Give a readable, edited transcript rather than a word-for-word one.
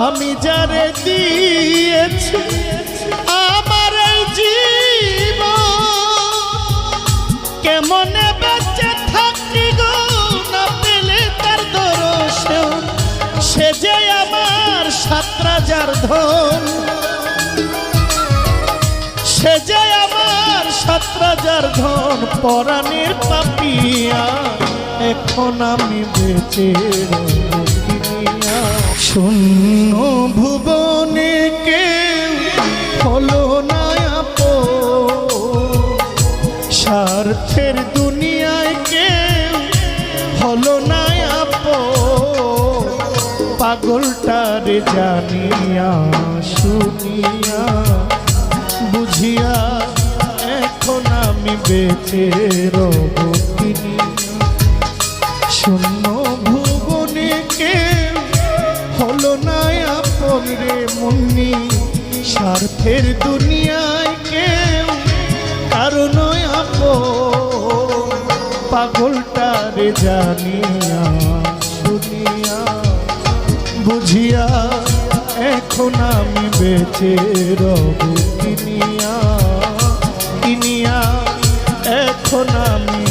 আমি যারে দিয়েছি আমার এই জীবন, কেমনে বেঁচে থাকি গো না পেলে তার দর্শন। সে যে আমার 7 রাজার ধন, সে যে আমার 7 রাজার ধন। পরাণের পাপিয়া এখন আমি বেঁচে রহিয়া। শূন্য ভুবনে কেউ হলো না আপন, স্বার্থের দুনিয়ায় কেউ হলো না আপন। পাগলটারে জানিয়া শুনিয়া বুঝিয়া এখন আমি বেঁচে রব কিনিয়া। শূন্য ভুবনে কেউ হলো না আপন রে মুন্নি, স্বার্থের দুনিয়ায় কেউ কারণ আপন। পাগলটারে জানিয়া শুনিয়া বুঝিয়া এখন আমি বেঁচে রব কিনিয়া, কিনিয়া এখন আমি